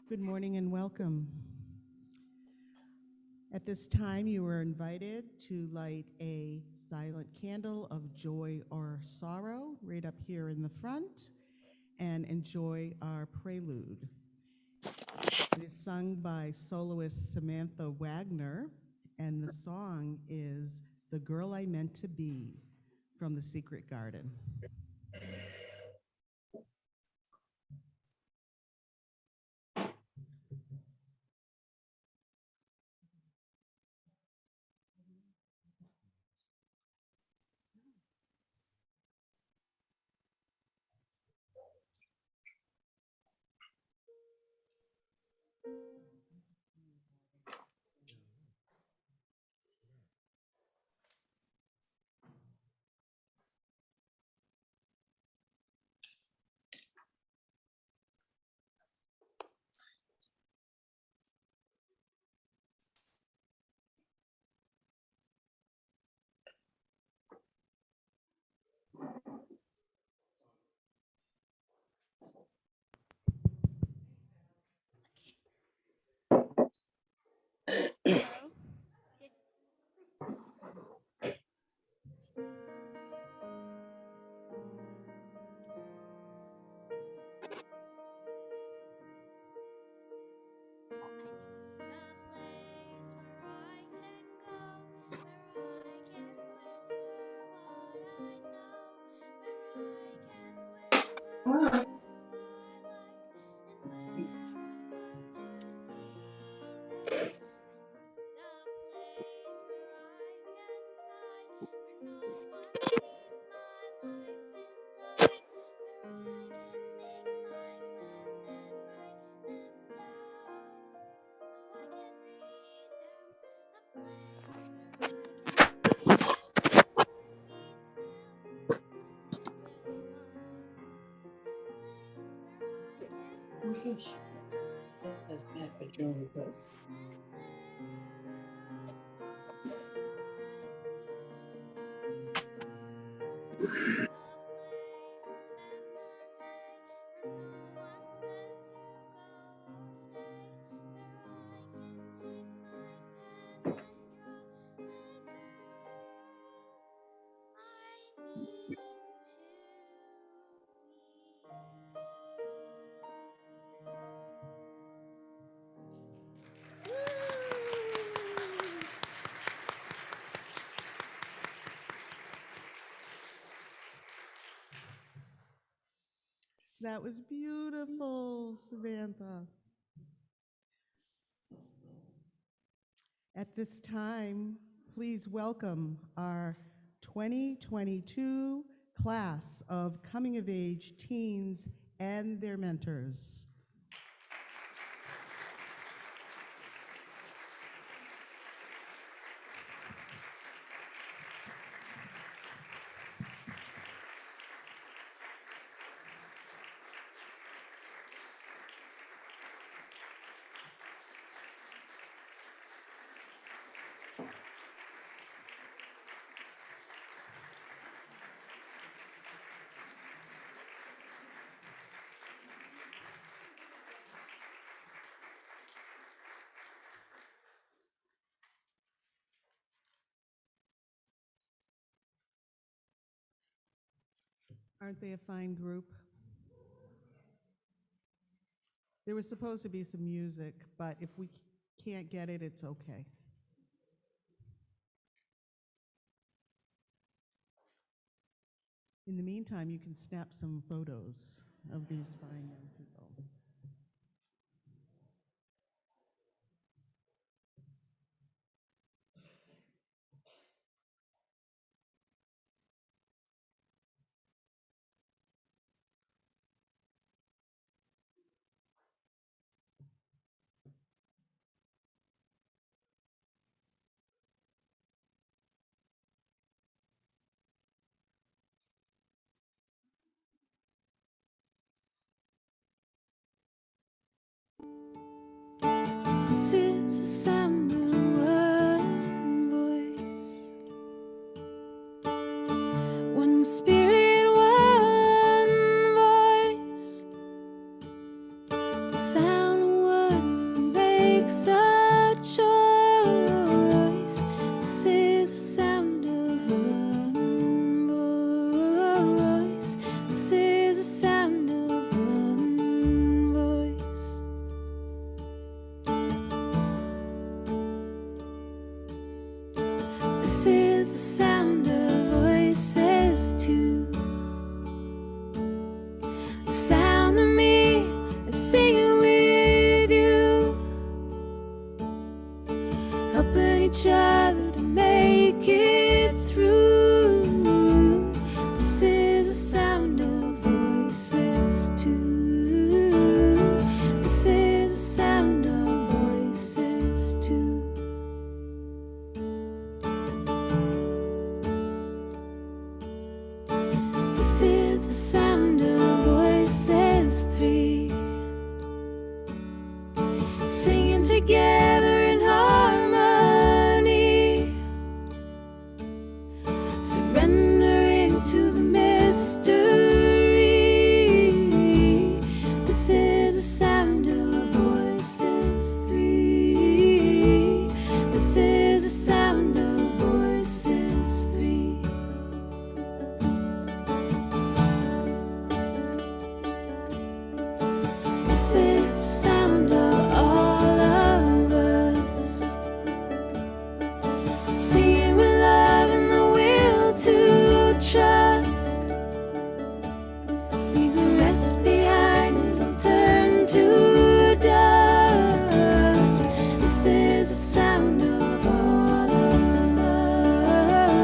Good morning and welcome. At this time, you are invited to light a silent candle of joy or sorrow right up here in the front and enjoy our prelude. It is sung by soloist Samantha Wagner, and the song is The Girl I Meant to Be from The Secret Garden. That's that for Joey, but That was beautiful, Samantha. At this time, please welcome our 2022 class of coming of age teens and their mentors. Aren't they a fine group? There was supposed to be some music, but if we can't get it, it's okay. In the meantime, you can snap some photos of these fine young people. is the sound of voices three, singing together in harmony, surrendering to the mystery. This is the sound of voices three. This is the sound of voices three. This is the sound of all of us, singing with love and the will to trust. Leave the rest behind, it'll turn to dust. This is the sound of all of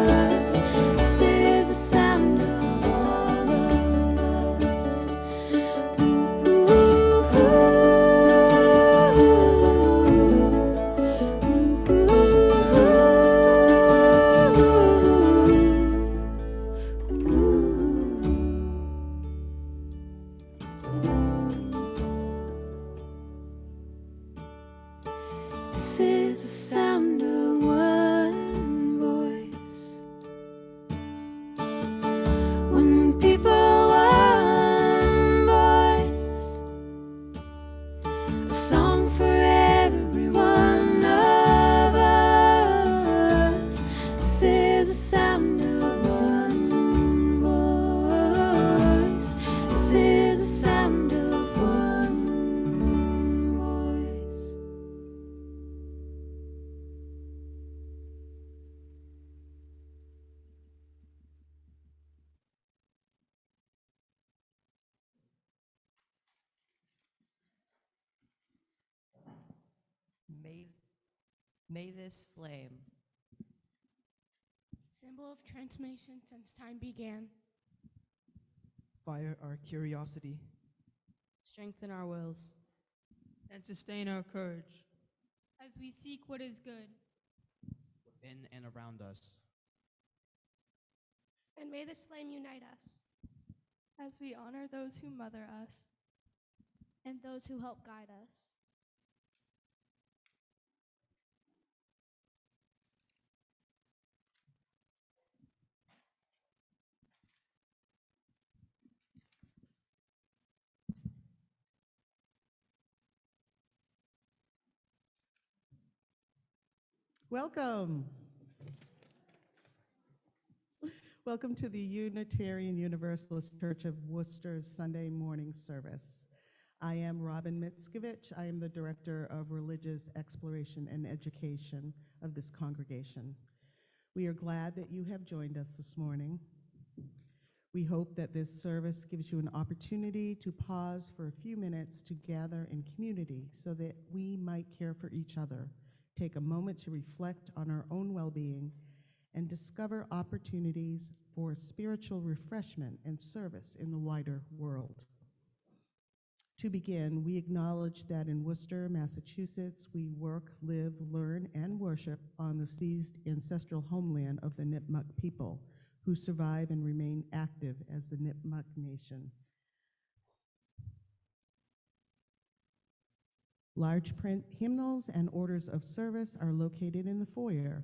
us. This is the sound of all of us. This is the sound of one voice, one people, one voice, a song for every one of us. This is the sound of one voice. This is the sound of one voice. May this flame Symbol of transformation since time began. fire our curiosity, strengthen our wills, and sustain our courage. As we seek what is good. within and around us. And may this flame unite us. As we honor those who mother us. And those who help guide us. Welcome. Welcome to the Unitarian Universalist Church of Worcester's Sunday morning service. I am Robin Mitskovich. I am the Director of Religious Exploration and Education of this congregation. We are glad that you have joined us this morning. We hope that this service gives you an opportunity to pause for a few minutes to gather in community so that we might care for each other, take a moment to reflect on our own well-being, and discover opportunities for spiritual refreshment and service in the wider world. To begin, we acknowledge that in Worcester, Massachusetts, we work, live, learn, and worship on the seized ancestral homeland of the Nipmuc people, who survive and remain active as the Nipmuc Nation. Large print hymnals and orders of service are located in the foyer,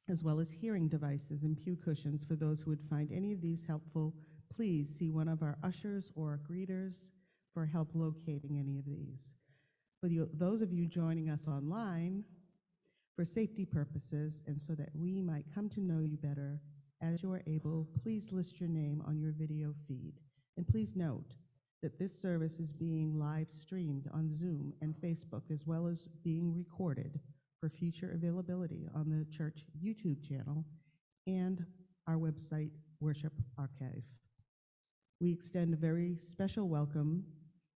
as well as hearing devices and pew cushions. For those who would find any of these helpful, please see one of our ushers or greeters for help locating any of these. For those of you joining us online, for safety purposes and so that we might come to know you better, as you are able, please list your name on your video feed. And please note that this service is being live streamed on Zoom and Facebook, as well as being recorded for future availability on the church YouTube channel and our website, Worship Archive. We extend a very special welcome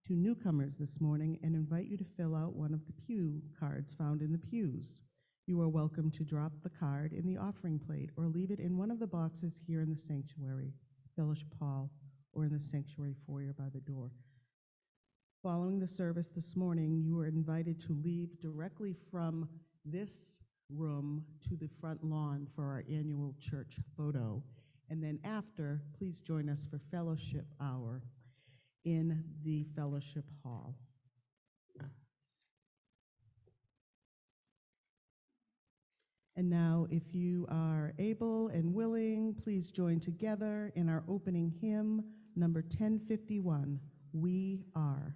to newcomers this morning and invite you to fill out one of the pew cards found in the pews. You are welcome to drop the card in the offering plate or leave it in one of the boxes here in the sanctuary, Fellowship Hall, or in the sanctuary foyer by the door. Following the service this morning, you are invited to leave directly from this room to the front lawn for our annual church photo. And then after, please join us for fellowship hour in the fellowship hall. And now, if you are able and willing, please join together in our opening hymn, number 1051, We Are.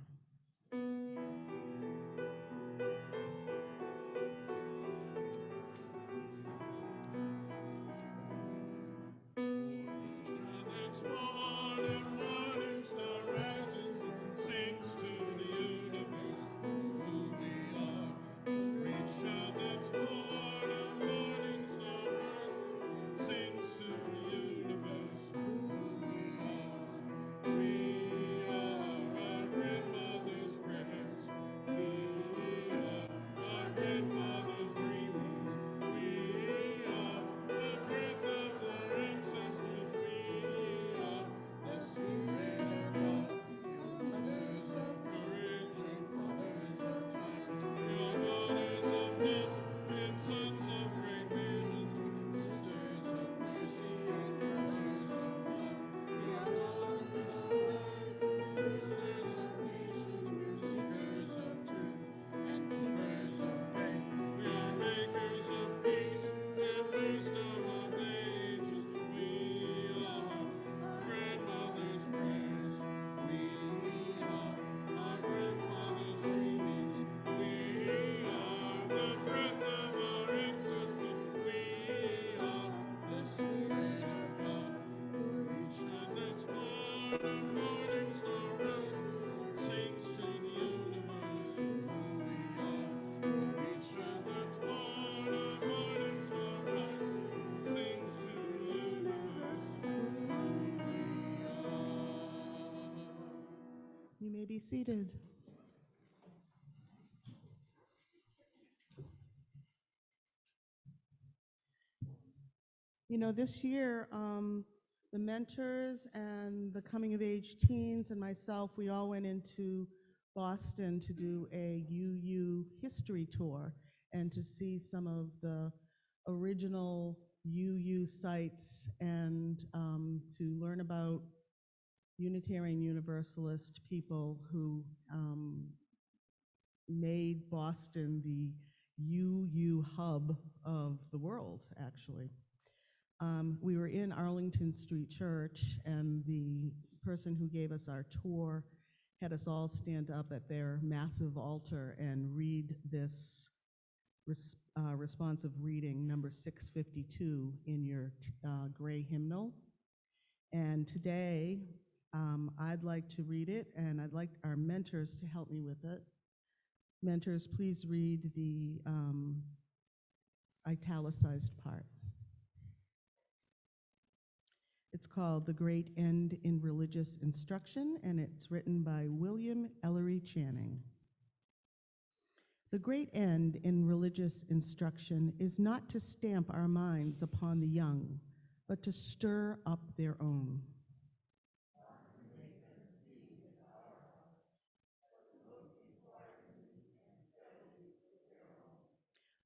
You may be seated. You know, this year, the mentors and the coming of age teens and myself, we all went into Boston to do a UU history tour and to see some of the original UU sites and to learn about Unitarian Universalist people who made Boston the UU hub of the world, actually. We were in Arlington Street Church, and the person who gave us our tour had us all stand up at their massive altar and read this responsive reading, number 652, in your gray hymnal. And today, I'd like to read it, and I'd like our mentors to help me with it. Mentors, please read the italicized part. It's called The Great End in Religious Instruction, and it's written by William Ellery Channing. The great end in religious instruction is not to stamp our minds upon the young, but to stir up their own.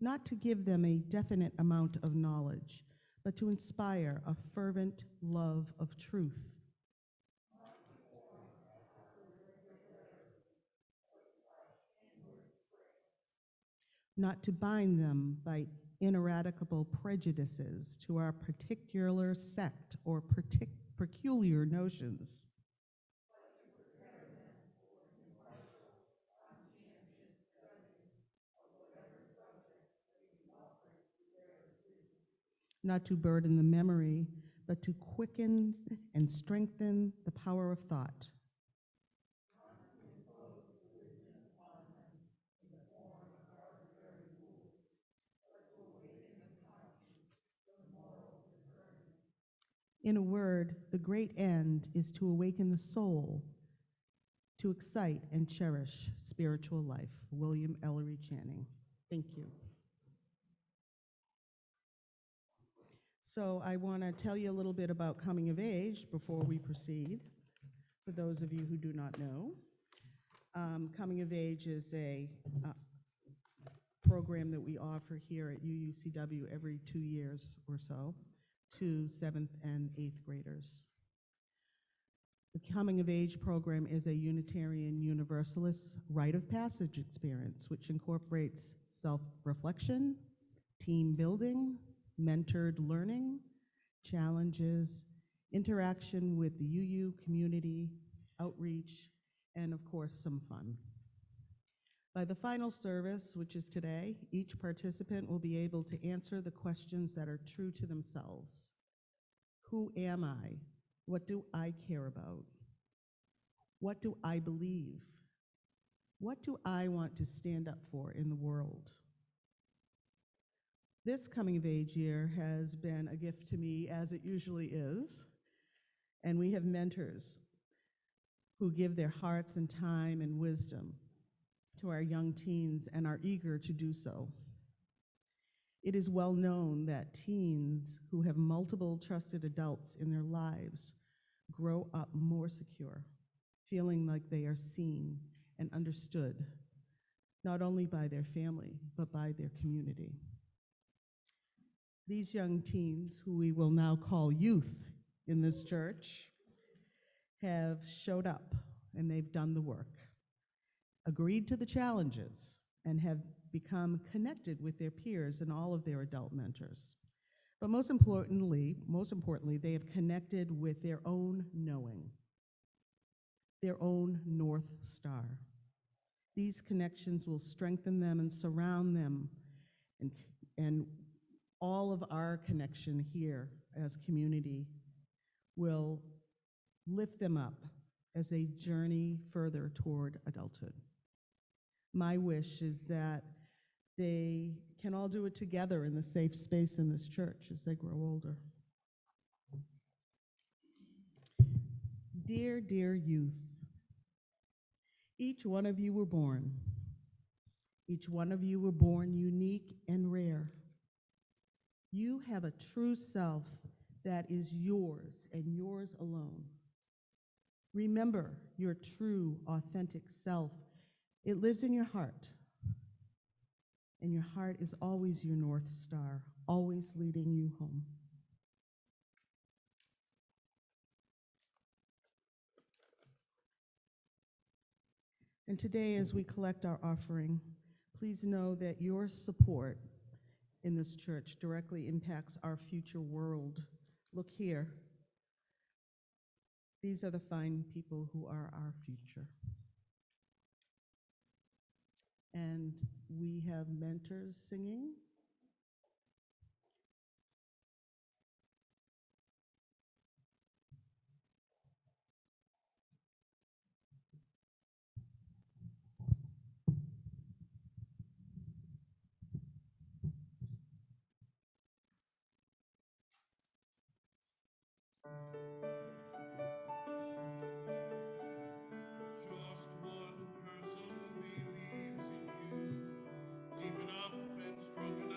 Not to give them a definite amount of knowledge, but to inspire a fervent love of truth. Not to bind them by ineradicable prejudices to our particular sect or peculiar notions. Not to burden the memory, but to quicken and strengthen the power of thought. In a word, the great end is to awaken the soul, to excite and cherish spiritual life. William Ellery Channing. Thank you. So I want to tell you a little bit about coming of age before we proceed, for those of you who do not know. Coming of age is a program that we offer here at UUCW every 2 years or so to 7th and 8th graders. The Coming of Age program is a Unitarian Universalist rite of passage experience which incorporates self-reflection, team building, mentored learning, challenges, interaction with the UU community, outreach, and of course, some fun. By the final service, which is today, each participant will be able to answer the questions that are true to themselves. Who am I? What do I care about? What do I believe? What do I want to stand up for in the world? This coming of age year has been a gift to me, as it usually is, and we have mentors who give their hearts and time and wisdom to our young teens and are eager to do so. It is well known that teens who have multiple trusted adults in their lives grow up more secure, feeling like they are seen and understood, not only by their family, but by their community. These young teens, who we will now call youth in this church, have showed up and they've done the work, agreed to the challenges, and have become connected with their peers and all of their adult mentors. But most importantly, they have connected with their own knowing, their own North Star. These connections will strengthen them and surround them, and all of our connection here as community will lift them up as they journey further toward adulthood. My wish is that they can all do it together in the safe space in this church as they grow older. Dear, dear youth, each one of you were born. Each one of you were born unique and rare. You have a true self that is yours and yours alone. Remember your true, authentic self. It lives in your heart. And your heart is always your North Star, always leading you home. And today, as we collect our offering, please know that your support in this church directly impacts our future world. Look here. These are the fine people who are our future. And we have mentors singing. Just one person believes in you, deep enough and strong enough.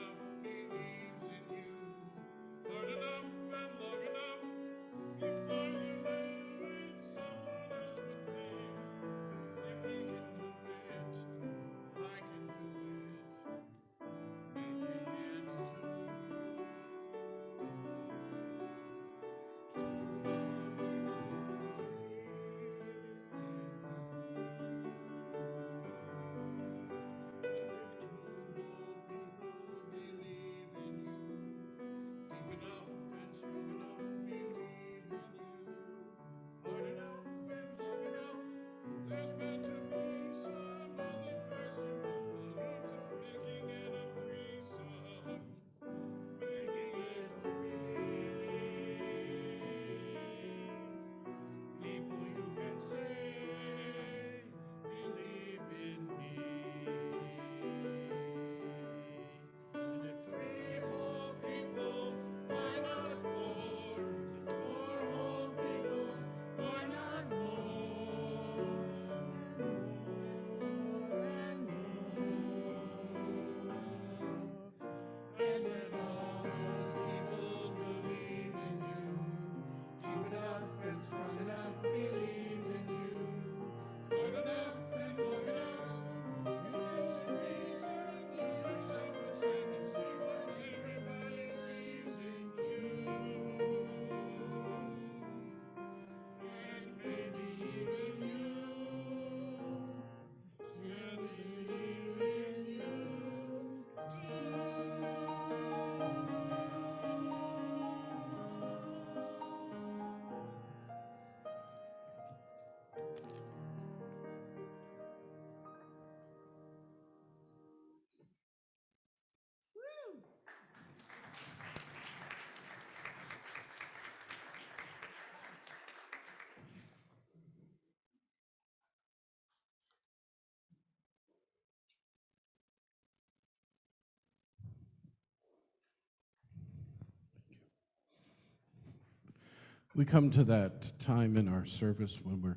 We come to that time in our service when we're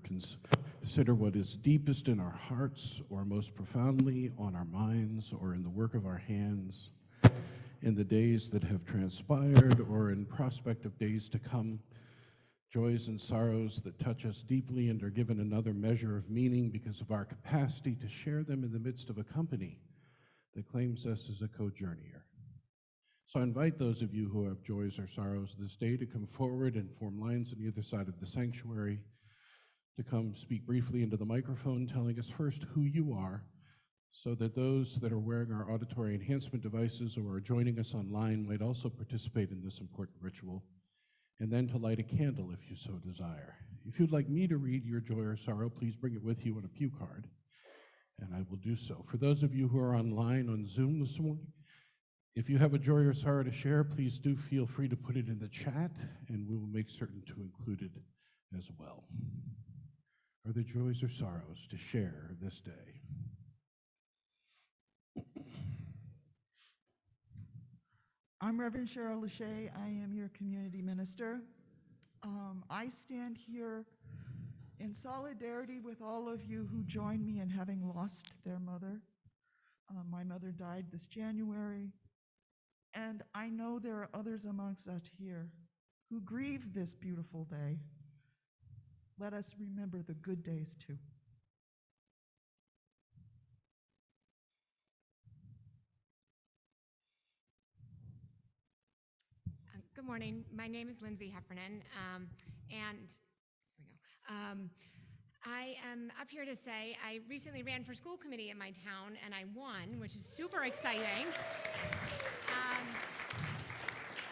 consider what is deepest in our hearts or most profoundly on our minds or in the work of our hands in the days that have transpired or in prospect of days to come, joys and sorrows that touch us deeply and are given another measure of meaning because of our capacity to share them in the midst of a company that claims us as a co-journeyer. So I invite those of you who have joys or sorrows this day to come forward and form lines on either side of the sanctuary, to come speak briefly into the microphone, telling us first who you are, so that those that are wearing our auditory enhancement devices or are joining us online might also participate in this important ritual, and then to light a candle if you so desire. If you'd like me to read your joy or sorrow, please bring it with you on a pew card, and I will do so. For those of you who are online on Zoom this morning, if you have a joy or sorrow to share, please do feel free to put it in the chat, and we will make certain to include it as well. Are there joys or sorrows to share this day? I'm Reverend Cheryl Lachey. I am your community minister. I stand here in solidarity with all of you who join me in having lost their mother. My mother died this January, and I know there are others amongst us here who grieve this beautiful day. Let us remember the good days too. Good morning. My name is Lindsay Heffernan, and here we go. I am up here to say I recently ran for school committee in my town, and I won, which is super exciting.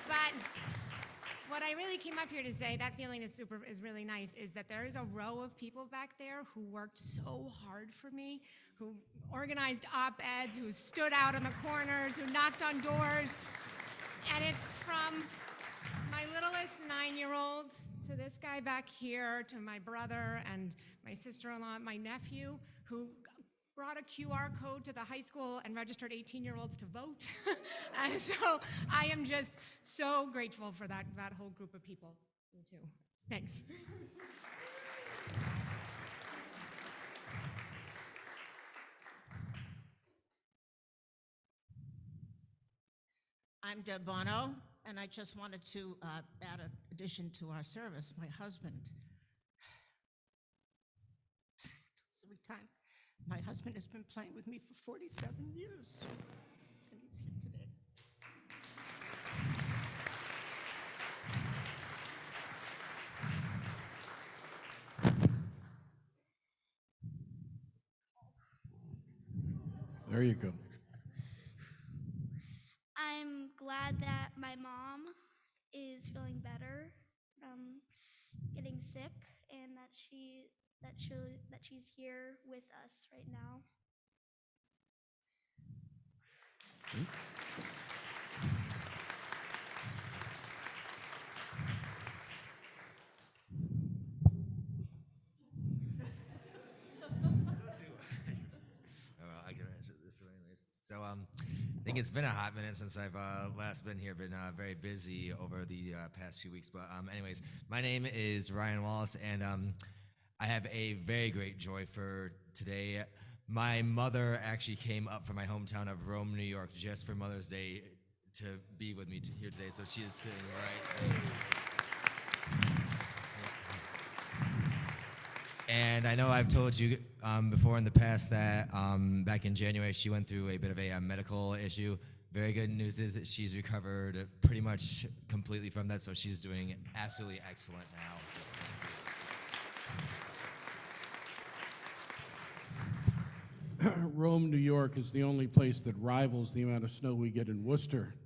But what I really came up here to say, that feeling is really nice, is that there is a row of people back there who worked so hard for me, who organized op-eds, who stood out in the corners, who knocked on doors, and it's from my littlest 9-year-old to this guy back here, to my brother and my sister-in-law, my nephew, who brought a QR code to the high school and registered 18-year-olds to vote. And so I am just so grateful for that whole group of people, you too. Thanks. I'm Deb Bono, and I just wanted to add an addition to our service. My husband, every time, my husband has been playing with me for 47 years, and he's here today. There you go. I'm glad that my mom is feeling better from getting sick, and that she's here with us right now. I can answer this anyways. So I think it's been a hot minute since I've last been here. Been very busy over the past few weeks. But anyways, my name is Ryan Wallace, and I have a very great joy for today. My mother actually came up from my hometown of Rome, New York, just for Mother's Day to be with me here today. So she is sitting right there. And I know I've told you before in the past that back in January she went through a bit of a medical issue. Very good news is that she's recovered pretty much completely from that, so she's doing absolutely excellent now. So. Rome, New York is the only place that rivals the amount of snow we get in Worcester,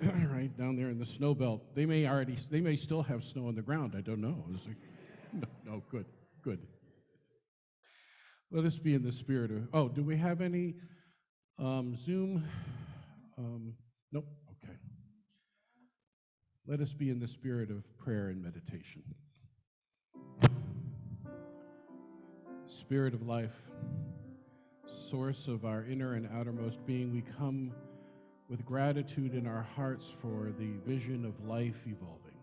right down there in the snow belt. They may still have snow on the ground. I don't know. No, good. Let us be in the spirit of, do we have any Zoom? Nope, okay. Let us be in the spirit of prayer and meditation. Spirit of life, source of our inner and outermost being, we come with gratitude in our hearts for the vision of life evolving,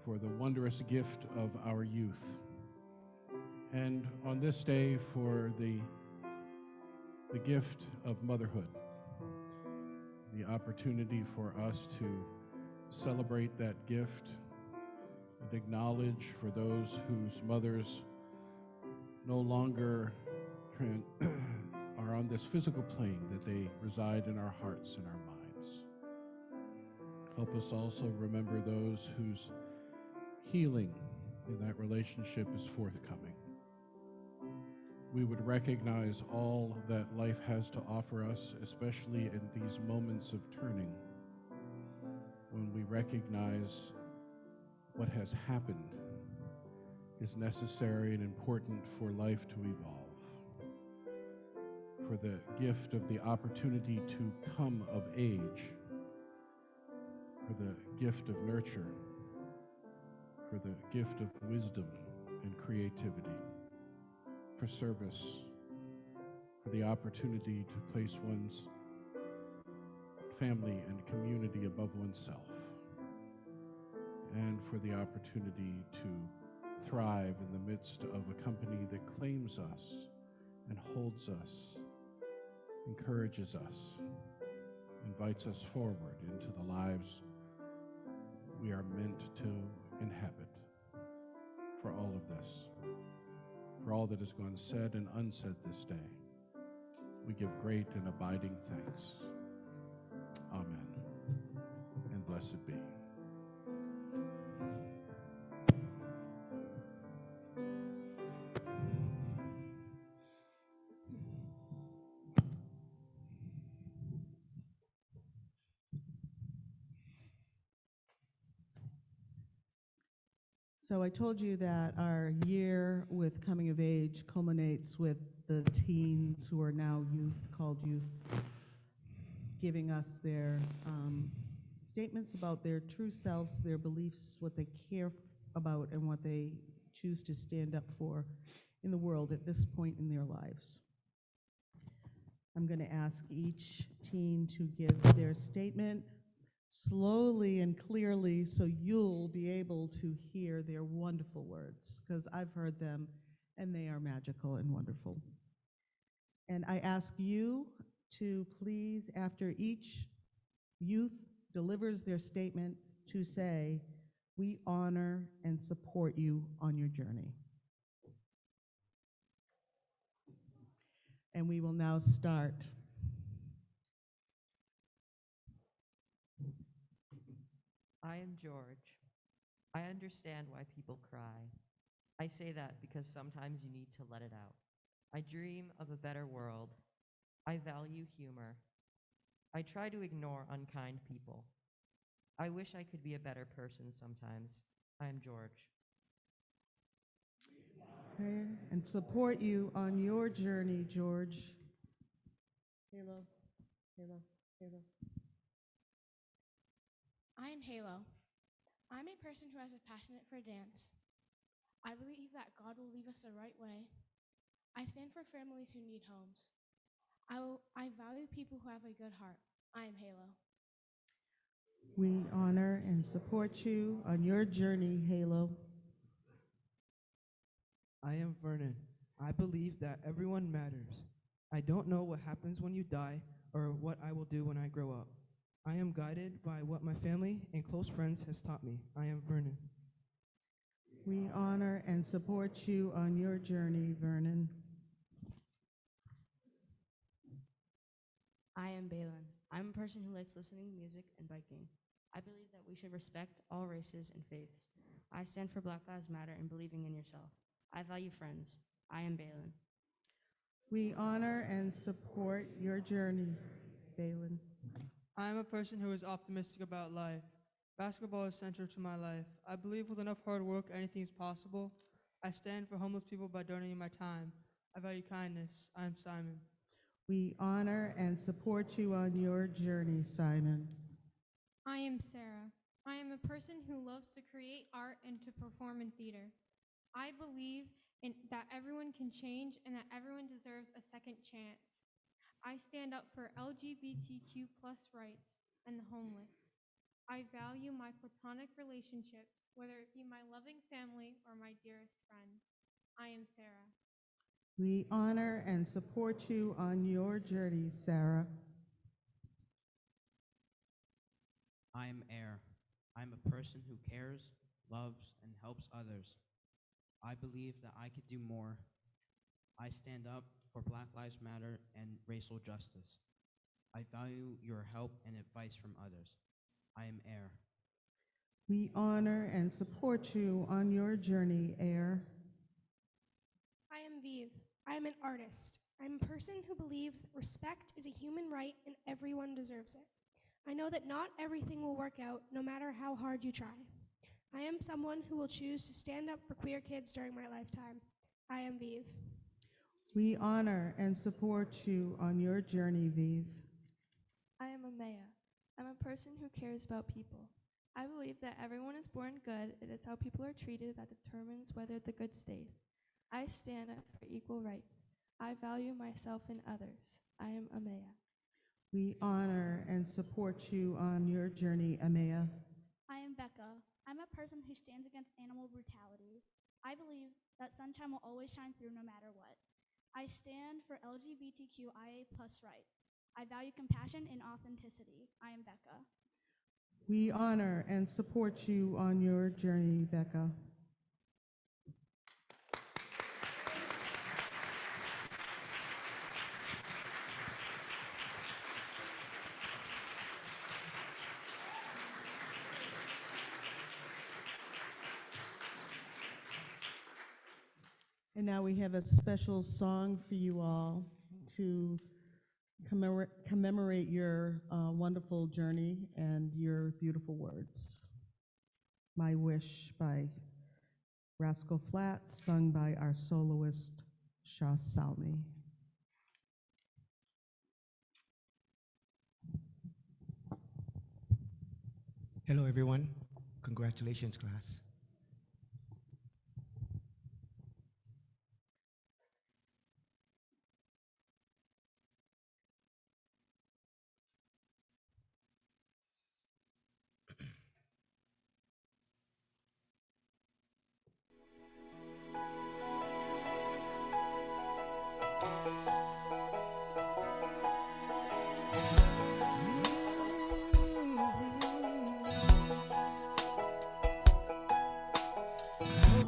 for the wondrous gift of our youth. And on this day, for the gift of motherhood, the opportunity for us to celebrate that gift and acknowledge for those whose mothers no longer are on this physical plane, that they reside in our hearts and our minds. Help us also remember those whose healing in that relationship is forthcoming. We would recognize all that life has to offer us, especially in these moments of turning, when we recognize what has happened is necessary and important for life to evolve, for the gift of the opportunity to come of age, for the gift of nurture, for the gift of wisdom and creativity, for service, for the opportunity to place one's family and community above oneself, and for the opportunity to thrive in the midst of a company that claims us and holds us, encourages us, invites us forward into the lives we are meant to inhabit. For all of this, for all that has gone said and unsaid this day, we give great and abiding thanks. Amen. And blessed be. So I told you that our year with coming of age culminates with the teens who are now youth, called youth, giving us their statements about their true selves, their beliefs, what they care about, and what they choose to stand up for in the world at this point in their lives. I'm going to ask each teen to give their statement slowly and clearly so you'll be able to hear their wonderful words, because I've heard them and they are magical and wonderful. And I ask you to please, after each youth delivers their statement, to say, "We honor and support you on your journey." And we will now start. I am George. I understand why people cry. I say that because sometimes you need to let it out. I dream of a better world. I value humor. I try to ignore unkind people. I wish I could be a better person sometimes. I am George. Okay, and support you on your journey, George. Halo, Halo, Halo. I am Halo. I'm a person who has a passion for dance. I believe that God will lead us the right way. I stand for families who need homes. I value people who have a good heart. I am Halo. We honor and support you on your journey, Halo. I am Vernon. I believe that everyone matters. I don't know what happens when you die or what I will do when I grow up. I am guided by what my family and close friends has taught me. I am Vernon. We honor and support you on your journey, Vernon. I am Balin. I'm a person who likes listening to music and biking. I believe that we should respect all races and faiths. I stand for Black Lives Matter and believing in yourself. I value friends. I am Balin. We honor and support your journey, Balin. I am a person who is optimistic about life. Basketball is central to my life. I believe with enough hard work, anything is possible. I stand for homeless people by donating my time. I value kindness. I am Simon. We honor and support you on your journey, Simon. I am Sarah. I am a person who loves to create art and to perform in theater. I believe that everyone can change and that everyone deserves a second chance. I stand up for LGBTQ+ rights and the homeless. I value my platonic relationships whether it be my loving family or my dearest friends. I am Sarah. We honor and support you on your journey, Sarah. I am Air. I'm a person who cares, loves, and helps others. I believe that I could do more. I stand up for Black Lives Matter and racial justice. I value your help and advice from others. I am Air. We honor and support you on your journey, Air. I am Vive. I am an artist. I'm a person who believes that respect is a human right and everyone deserves it. I know that not everything will work out, no matter how hard you try. I am someone who will choose to stand up for queer kids during my lifetime. I am Vive. We honor and support you on your journey, Vive. I am Amaya. I'm a person who cares about people. I believe that everyone is born good. It is how people are treated that determines whether the good stays. I stand up for equal rights. I value myself and others. I am Amaya. We honor and support you on your journey, Amaya. I am Becca. I'm a person who stands against animal brutality. I believe that sunshine will always shine through no matter what. I stand for LGBTQIA+ rights. I value compassion and authenticity. I am Becca. We honor and support you on your journey, Becca. And now we have a special song for you all to commemorate your wonderful journey and your beautiful words. My Wish by Rascal Flatts, sung by our soloist, Shah Salmi. Hello, everyone. Congratulations, class.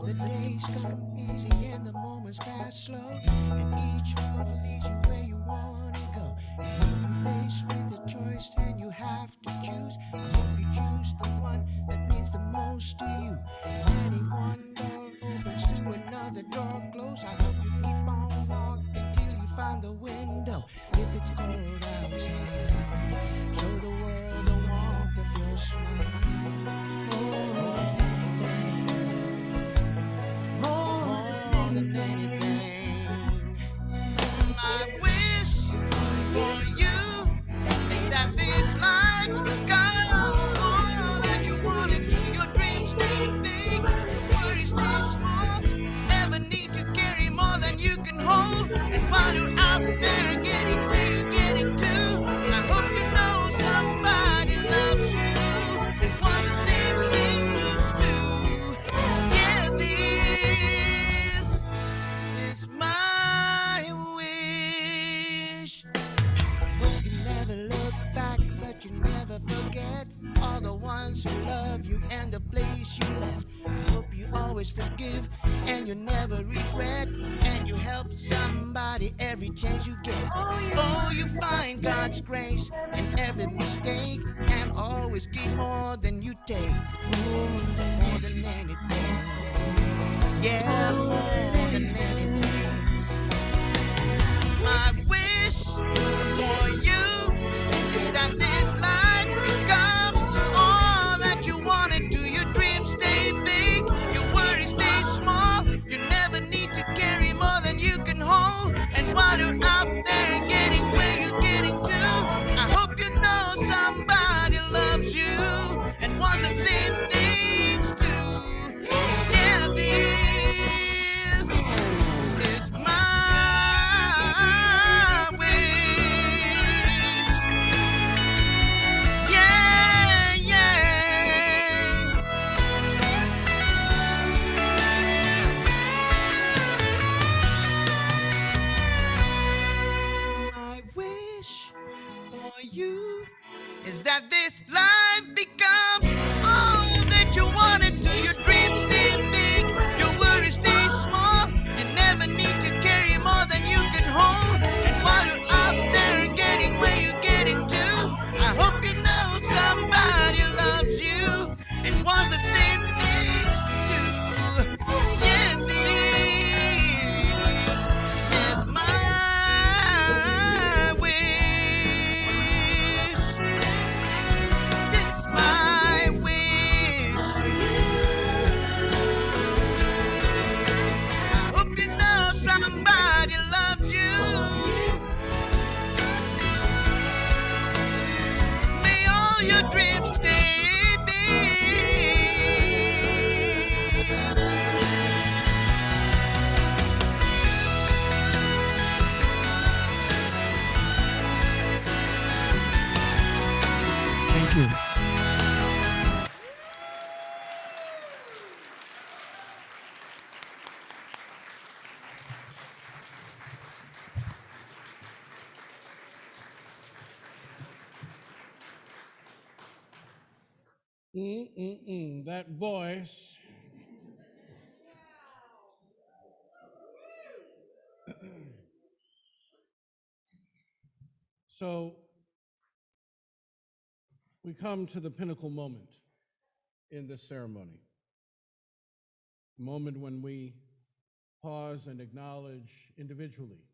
The days come easy and the moments pass slow, and each road leads you where you wanna go. And if you're faced with a choice and you have to choose, I hope you choose the one that means the most to you. Any one door opens to another door close. I hope you keep on walking till you find the window. If it's cold outside, show the world the warmth of your smile. More than anything, my wish for you is that this life becomes all that you wanted to. Your dreams stay big, worries stay small. Never need to carry more than you can hold. And while you're out there getting where you're getting to, I hope you know somebody loves you and wants the same things too. Yeah, this is my wish. Hope you never look back, but you never forget all the ones who love you and the place you left. I hope you always forgive and you never regret, and you help somebody every chance you get. Oh, you find God's grace in every mistake and always give more than you take. More than anything. Yeah, more than anything. My wish for you is that this life becomes all that you wanted to. Your dreams stay big, your worries stay small. You never need to carry more than you can hold. And while you're out there getting where you're getting to, I hope you know somebody loves you and wants the same things too. Yeah, this That voice. So we come to the pinnacle moment in this ceremony, a moment when we pause and acknowledge individually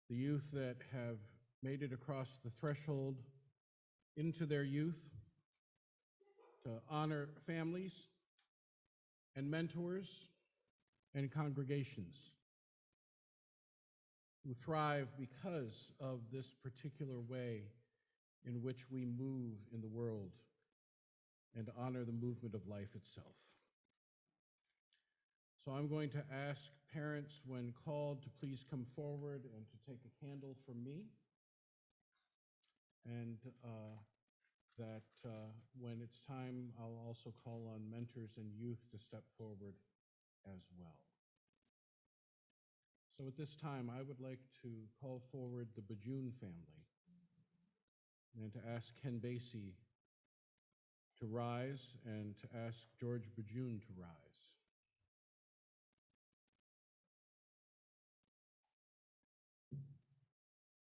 the youth that have made it across the threshold into their youth, to honor families and mentors and congregations who thrive because of this particular way in which we move in the world and honor the movement of life itself. So I'm going to ask parents, when called, to please come forward and to take a candle from me, and when it's time, I'll also call on mentors and youth to step forward as well. So at this time, I would like to call forward the Bajoon family and to ask Ken Basie to rise and to ask George Bajoon to rise.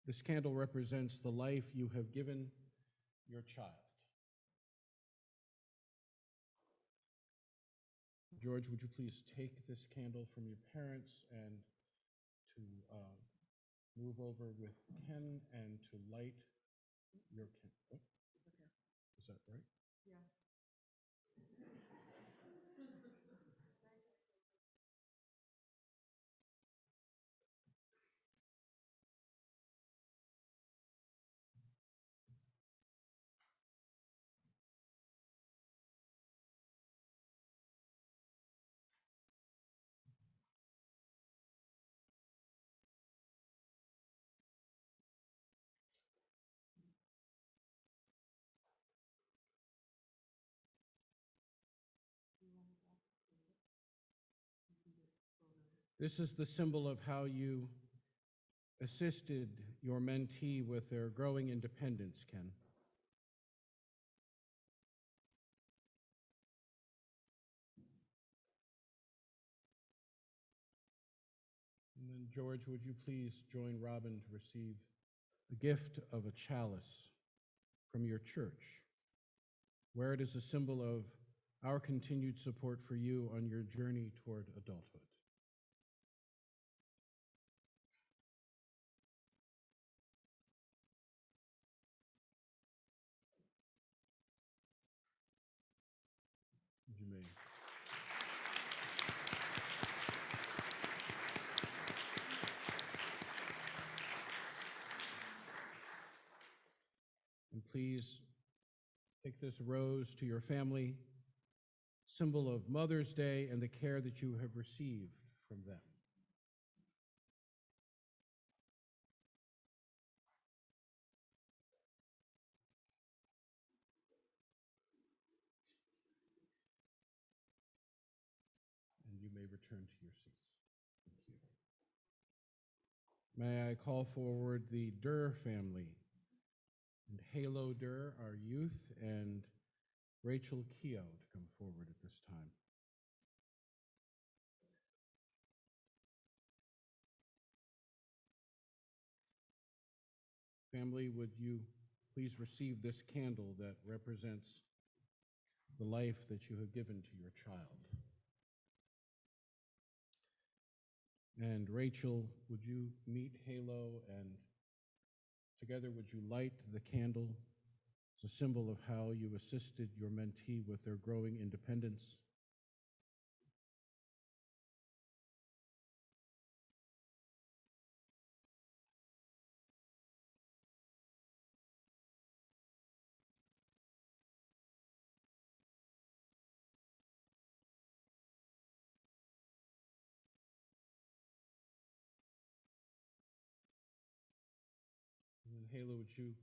This candle represents the life you have given your child. George, would you please take this candle from your parents and to move over with Ken and to light your candle? Is that right? Yeah. This is the symbol of how you assisted your mentee with their growing independence, Ken. And then, George, would you please join Robin to receive the gift of a chalice from your church, where it is a symbol of our continued support for you on your journey toward adulthood. You may. And please take this rose to your family, symbol of Mother's Day and the care that you have received from them. And you may return to your seats. Thank you. May I call forward the Durr family, and Halo Durr, our youth, and Rachel Keogh to come forward at this time. Family, would you please receive this candle that represents the life that you have given to your child? And Rachel, would you meet Halo, and together would you light the candle as a symbol of how you assisted your mentee with their growing independence? And then Halo, would you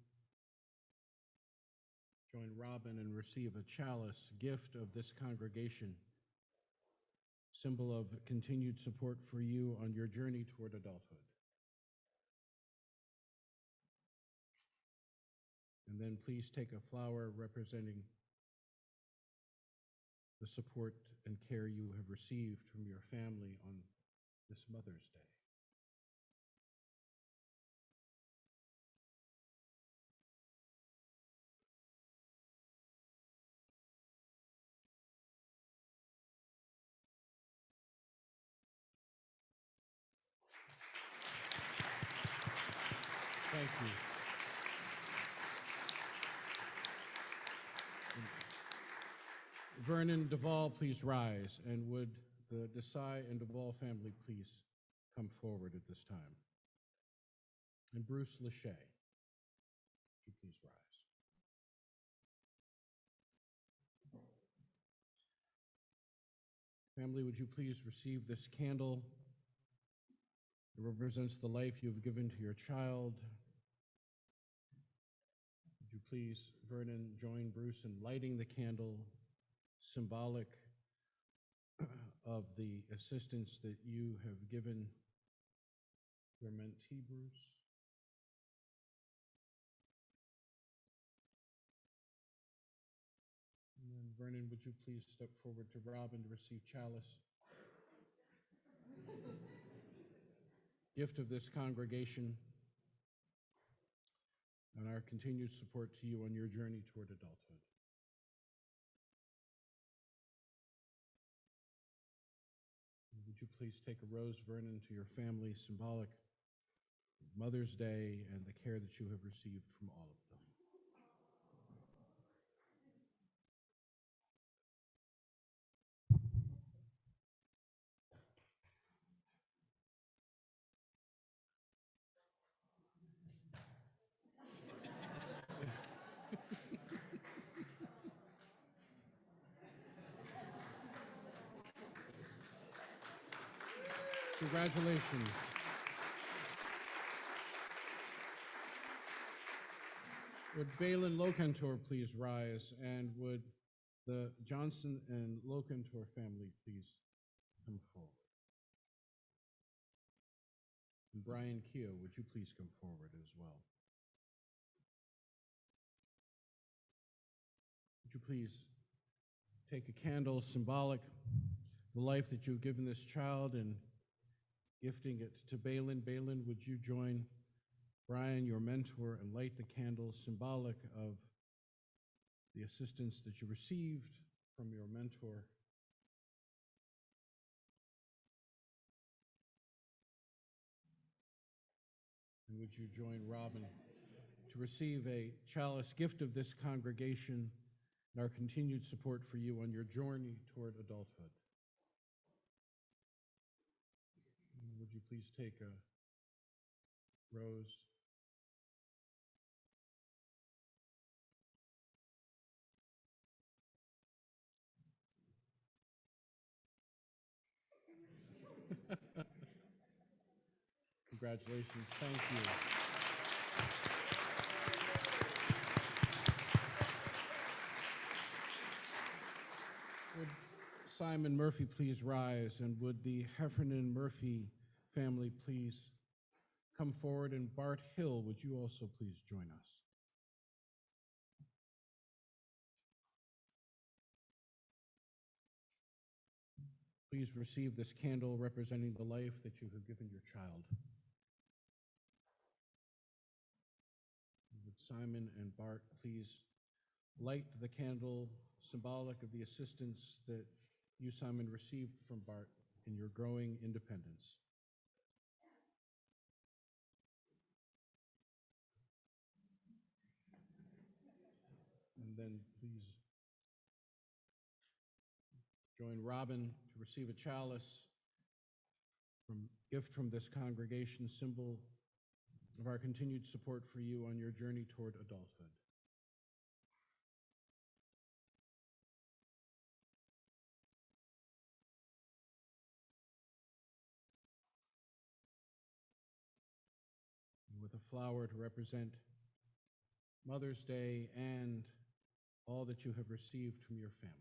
join Robin and receive a chalice, gift of this congregation, symbol of continued support for you on your journey toward adulthood? And then please take a flower representing the support and care you have received from your family on this Mother's Day. Thank you. Vernon Duvall, please rise, and would the Desai and Duvall family please come forward at this time? And Bruce Lachey, would you please rise? Family, would you please receive this candle? It represents the life you have given to your child. Would you please, Vernon, join Bruce in lighting the candle, symbolic of the assistance that you have given your mentee, Bruce? And then Vernon, would you please step forward to Robin to receive chalice? Gift of this congregation and our continued support to you on your journey toward adulthood. And would you please take a rose, Vernon, to your family, symbolic of Mother's Day and the care that you have received from all of them. Congratulations. Would Balin Locantor please rise, and would the Johnson and Locantor family please come forward? And Brian Keogh, would you please come forward as well? Would you please take a candle symbolic of the life that you've given this child and gifting it to Balin. Balin, would you join Brian, your mentor, and light the candle symbolic of the assistance that you received from your mentor? And would you join Robin to receive a chalice, gift of this congregation, and our continued support for you on your journey toward adulthood? And would you please take a rose? Congratulations. Thank you. Would Simon Murphy please rise, and would the Heffernan Murphy family please come forward, and Bart Hill, would you also please join us? Please receive this candle representing the life that you have given your child. Would Simon and Bart please light the candle symbolic of the assistance that you, Simon, received from Bart in your growing independence? And then please join Robin to receive a chalice gift from this congregation, symbol of our continued support for you on your journey toward adulthood. And with a flower to represent Mother's Day and all that you have received from your family.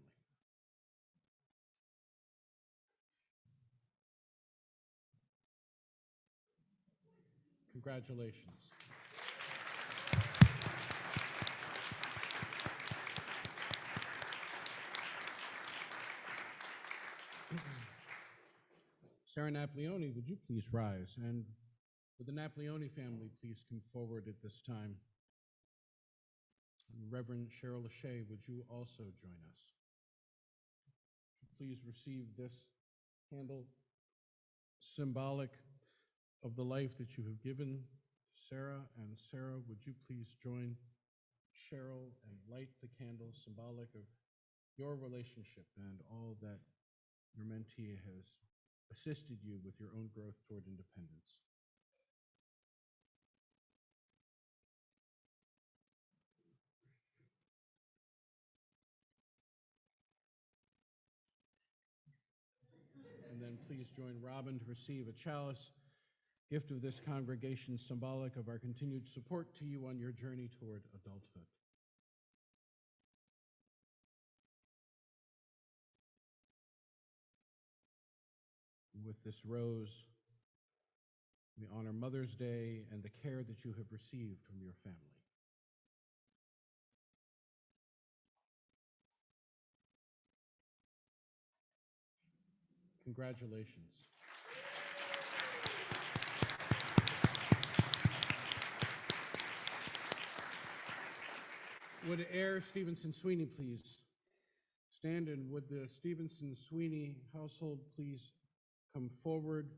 Congratulations. Sarah Napoleone, would you please rise? And would the Napoleone family please come forward at this time? Reverend Cheryl Lachey, would you also join us? Please receive this candle, symbolic of the life that you have given Sarah. And Sarah, would you please join Cheryl and light the candle, symbolic of your relationship and all that your mentee has assisted you with your own growth toward independence. And then please join Robin to receive a chalice, gift of this congregation, symbolic of our continued support to you on your journey toward adulthood. With this rose, we honor Mother's Day and the care that you have received from your family. Congratulations. Would Heir Stevenson Sweeney please stand, and would the Stevenson Sweeney household please come forward,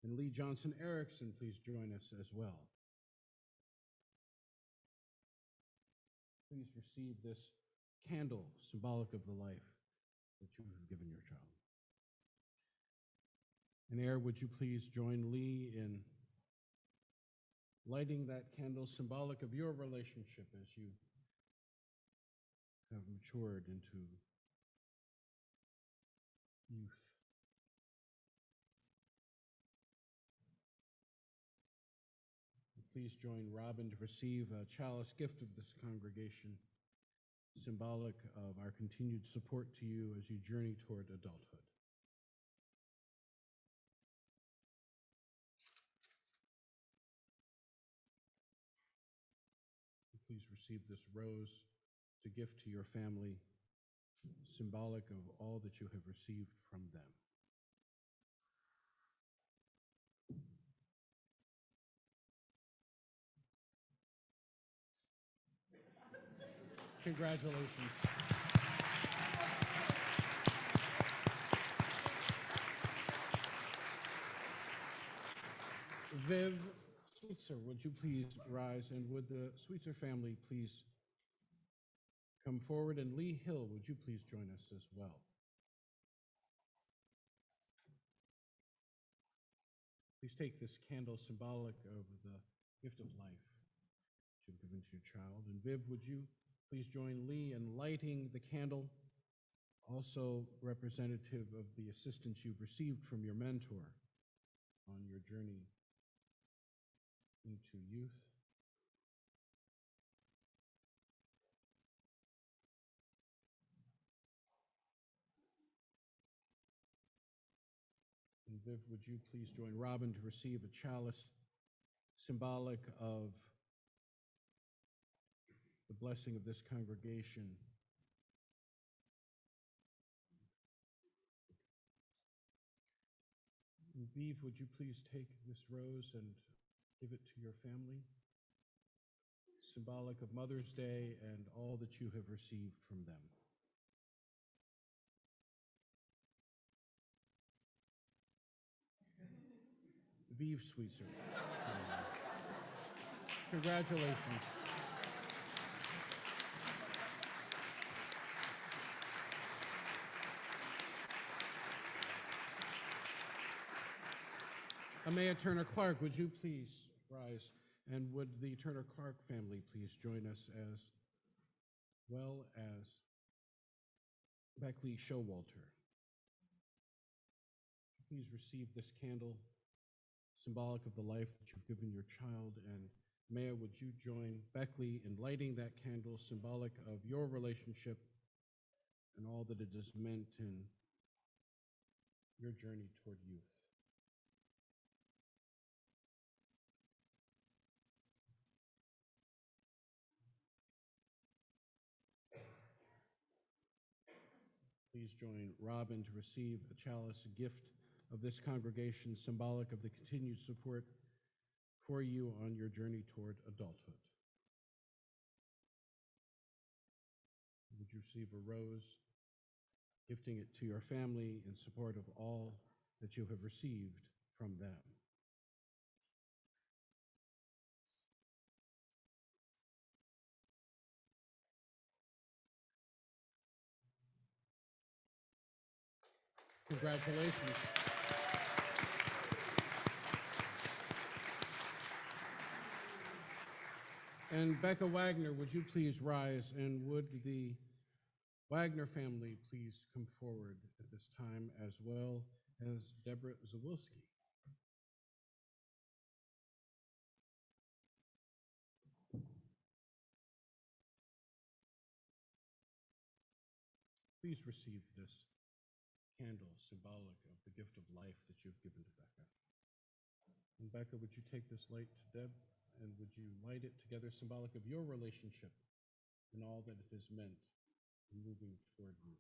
and Lee Johnson Erickson please join us as well. Please receive this candle, symbolic of the life that you have given your child. And Heir, would you please join Lee in lighting that candle, symbolic of your relationship as you have matured into youth. Please join Robin to receive a chalice, gift of this congregation, symbolic of our continued support to you as you journey toward adulthood. Please receive this rose to gift to your family, symbolic of all that you have received from them. Congratulations. Viv Sweetser, would you please rise, and would the Sweetser family please come forward, and Lee Hill, would you please join us as well? Please take this candle, symbolic of the gift of life that you've given to your child. And Viv, would you please join Lee in lighting the candle, also representative of the assistance you've received from your mentor on your journey into youth. And Viv, would you please join Robin to receive a chalice, symbolic of the blessing of this congregation. And Viv, would you please take this rose and give it to your family, symbolic of Mother's Day and all that you have received from them. Viv Sweetser. Congratulations. Amaya Turner Clark, would you please rise? And would the Turner Clark family please join us, as well as Beckley Showalter. Please receive this candle, symbolic of the life that you've given your child. And Maya, would you join Beckley in lighting that candle, symbolic of your relationship and all that it has meant in your journey toward youth. Please join Robin to receive a chalice, a gift of this congregation, symbolic of the continued support for you on your journey toward adulthood. Would you receive a rose, gifting it to your family in support of all that you have received from them? Congratulations. And Becca Wagner, would you please rise, and would the Wagner family please come forward at this time, as well as Deborah Zawilski. Please receive this candle, symbolic of the gift of life that you've given to Becca. And Becca, would you take this light to Deb, and would you light it together, symbolic of your relationship and all that it has meant in moving toward youth?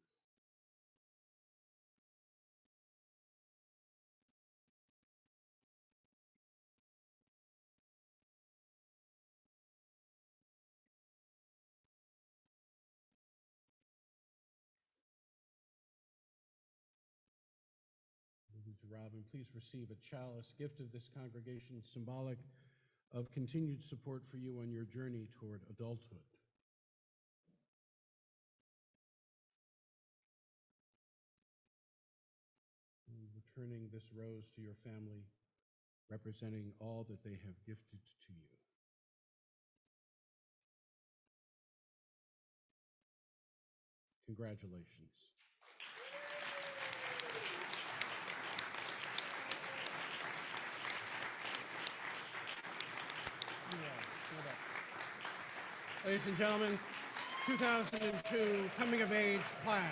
Moving to Robin, please receive a chalice, gift of this congregation, symbolic of continued support for you on your journey toward adulthood. And returning this rose to your family, representing all that they have gifted to you. Congratulations. Ladies and gentlemen, 2002 Coming of Age class.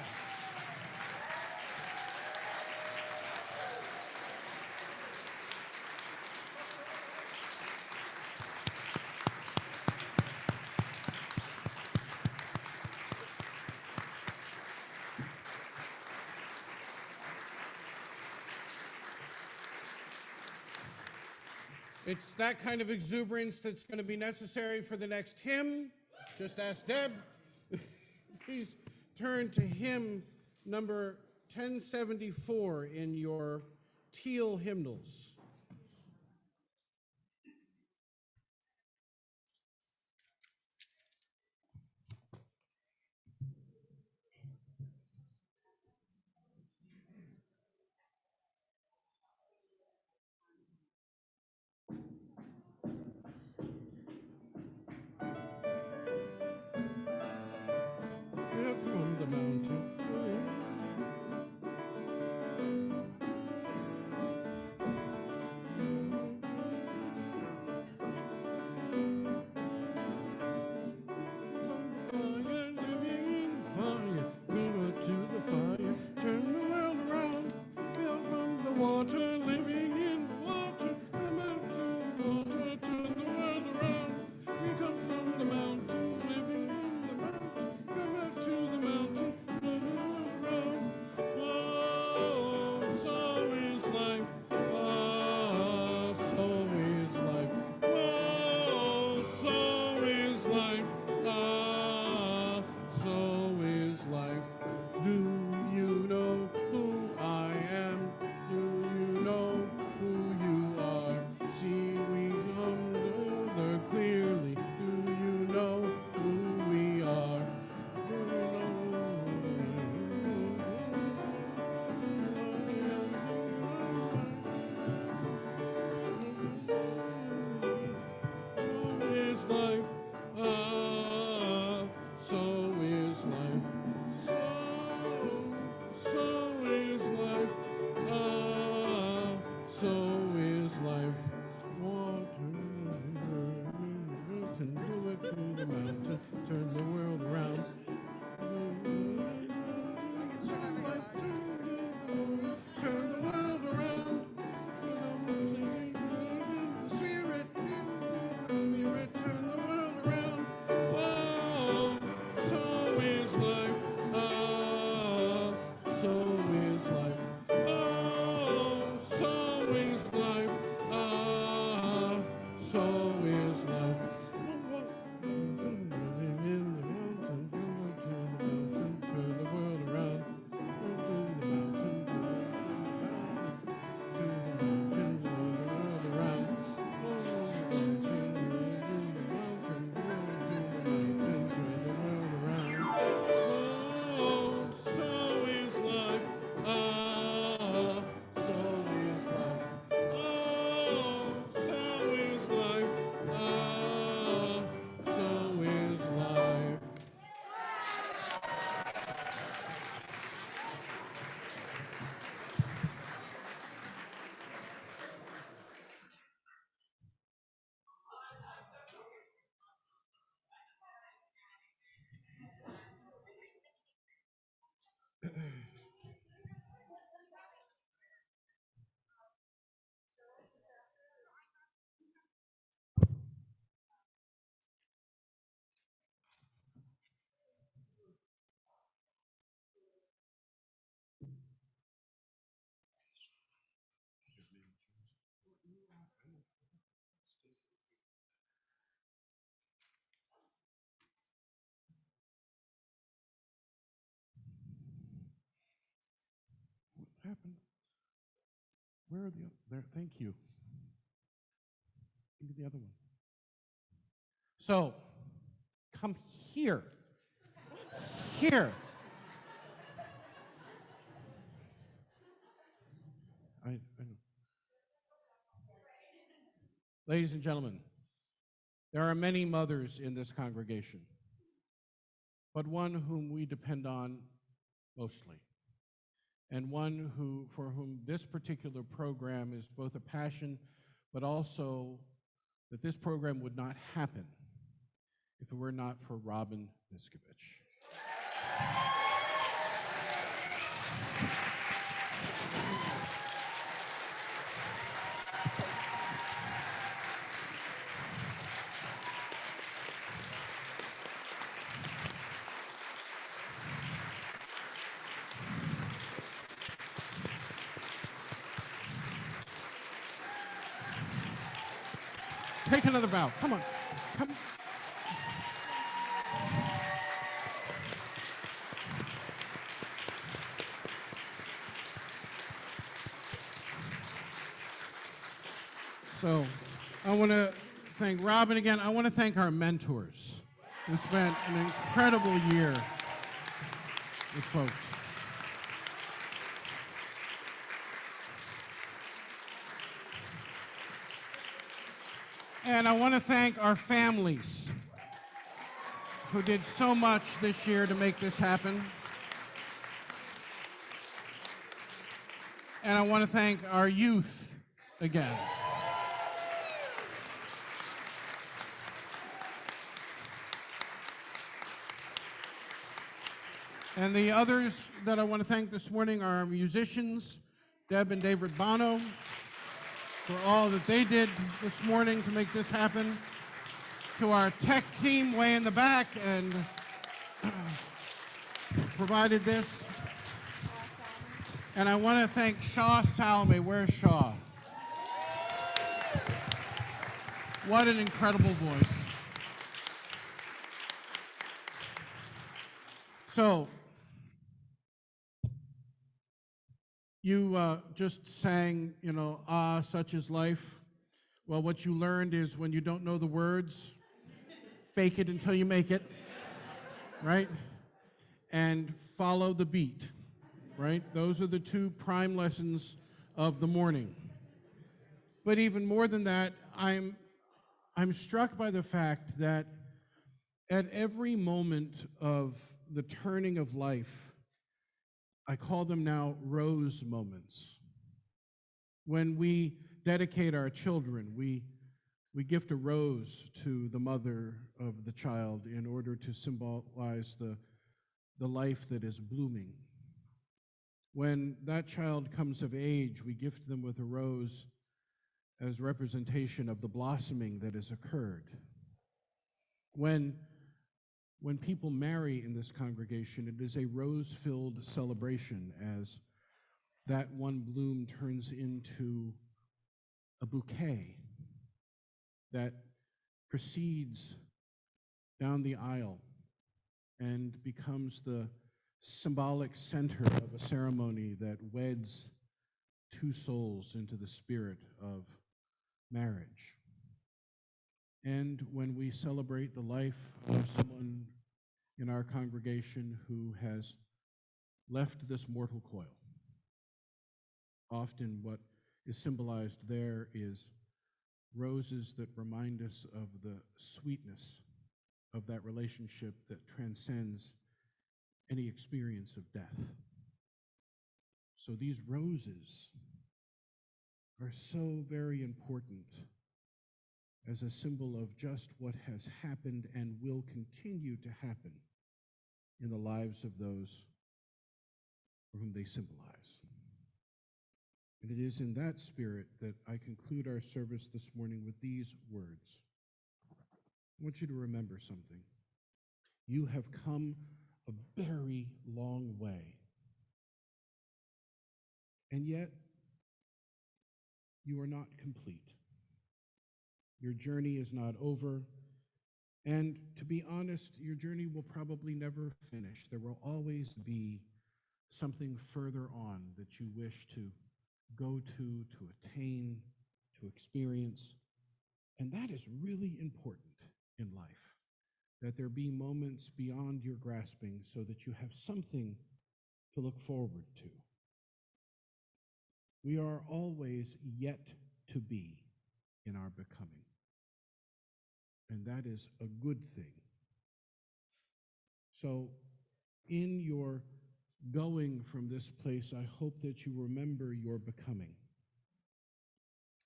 It's that kind of exuberance that's going to be necessary for the next hymn. Just ask Deb. Please turn to hymn number 1074 in your teal hymnals. Up from the mountain. happened? Where are the other? There, thank you. Give me the other one. So, come here. Here. I know. Ladies and gentlemen, there are many mothers in this congregation, but one whom we depend on mostly, and one for whom this particular program is both a passion, but also that this program would not happen if it were not for Robin Miskovich. Take another bow. Come on. Come. So I want to thank Robin again. I want to thank our mentors who spent an incredible year with folks. And I want to thank our families who did so much this year to make this happen. And I want to thank our youth again. And the others that I want to thank this morning are our musicians, Deb and David Bono, for all that they did this morning to make this happen. To our tech team way in the back and provided this. And I want to thank Shaw Salome. Where's Shaw? What an incredible voice. So, you just sang, such is life. Well, what you learned is when you don't know the words, fake it until you make it, right? And follow the beat, right? Those are the two prime lessons of the morning. But even more than that, I'm struck by the fact that at every moment of the turning of life, I call them now rose moments. When we dedicate our children, we gift a rose to the mother of the child in order to symbolize the life that is blooming. When that child comes of age, we gift them with a rose as representation of the blossoming that has occurred. When people marry in this congregation, it is a rose-filled celebration as that one bloom turns into a bouquet that proceeds down the aisle and becomes the symbolic center of a ceremony that weds two souls into the spirit of marriage. And when we celebrate the life of someone in our congregation who has left this mortal coil, often what is symbolized there is roses that remind us of the sweetness of that relationship that transcends any experience of death. So these roses are so very important as a symbol of just what has happened and will continue to happen in the lives of those for whom they symbolize. And it is in that spirit that I conclude our service this morning with these words. I want you to remember something. You have come a very long way. And yet, you are not complete. Your journey is not over. And to be honest, your journey will probably never finish. There will always be something further on that you wish to go to attain, to experience. And that is really important in life, that there be moments beyond your grasping so that you have something to look forward to. We are always yet to be in our becoming, and that is a good thing. So, in your going from this place, I hope that you remember your becoming,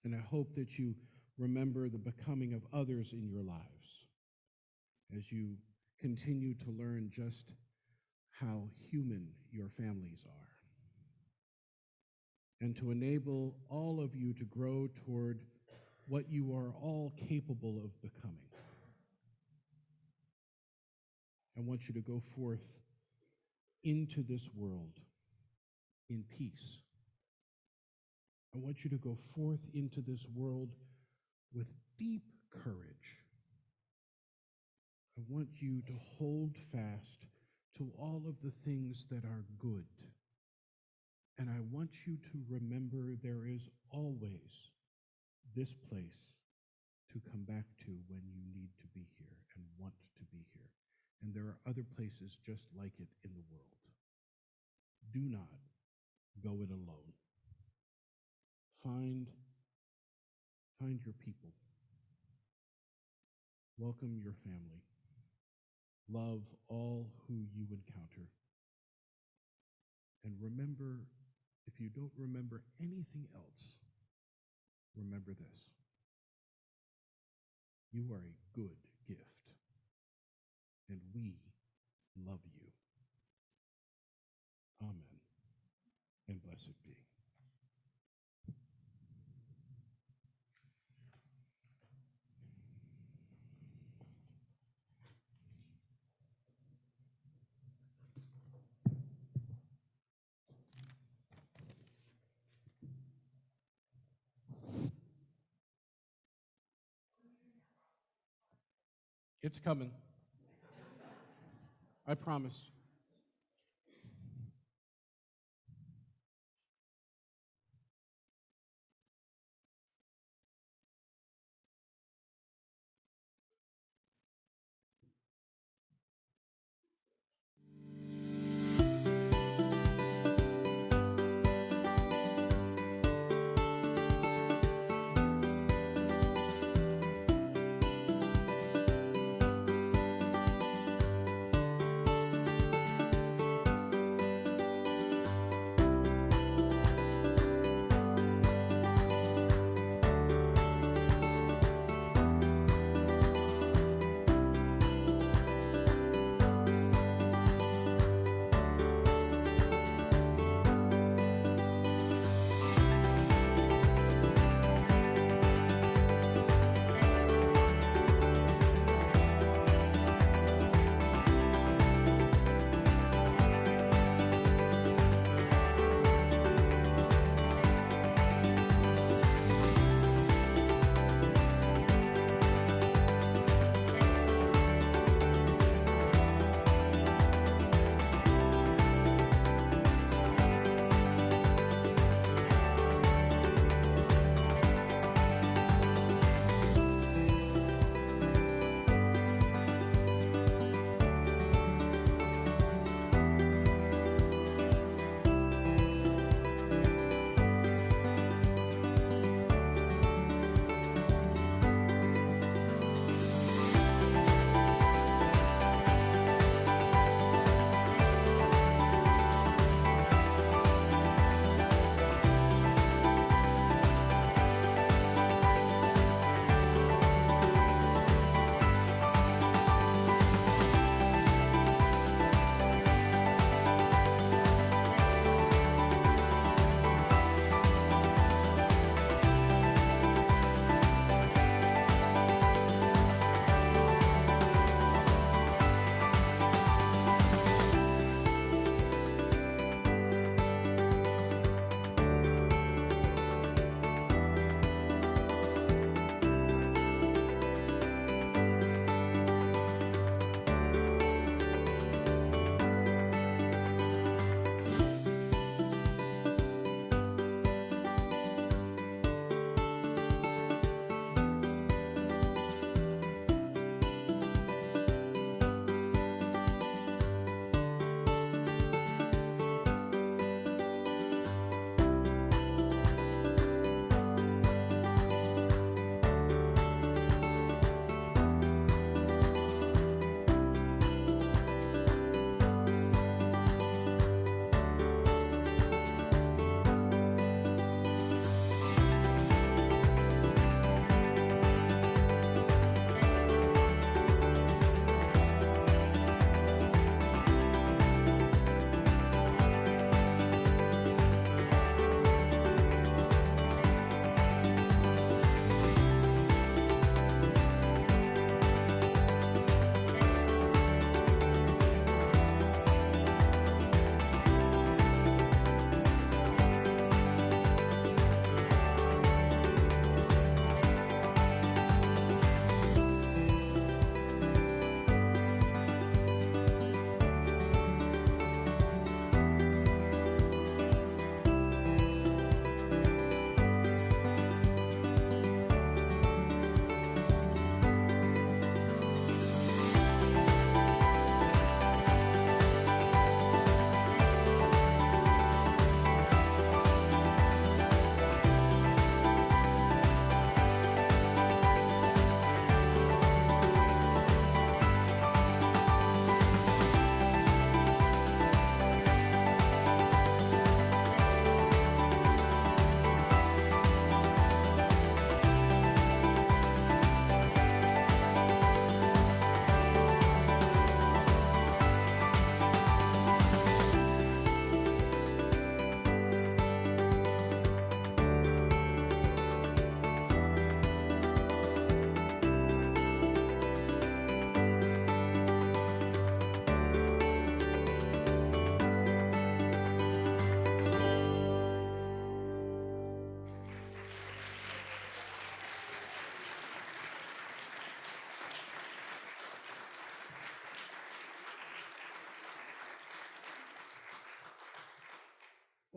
and I hope that you remember the becoming of others in your lives as you continue to learn just how human your families are, and to enable all of you to grow toward what you are all capable of becoming. I want you to go forth into this world in peace. I want you to go forth into this world with deep courage. I want you to hold fast to all of the things that are good. And I want you to remember there is always this place to come back to when you need to be here and want to be here. And there are other places just like it in the world. Do not go it alone. Find your people. Welcome your family. Love all who you encounter. And remember, if you don't remember anything else, remember this. You are a good gift, and we love you. Amen, and blessed be. It's coming. I promise.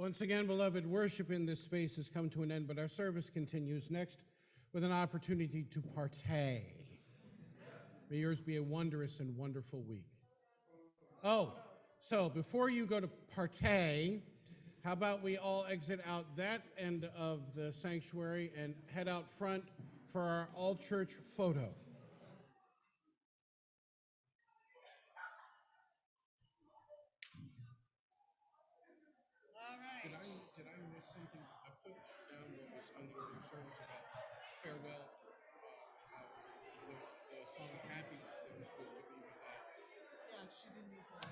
Once again, beloved, worship in this space has come to an end, but our service continues next with an opportunity to partay. May yours be a wondrous and wonderful week. Oh, so before you go to partay, how about we all exit out that end of the sanctuary and head out front for our all-church photo. All right. Did I miss something? I put down what was on the order of service about farewell, the song Happy that was supposed to be with that. Yeah, she didn't need to.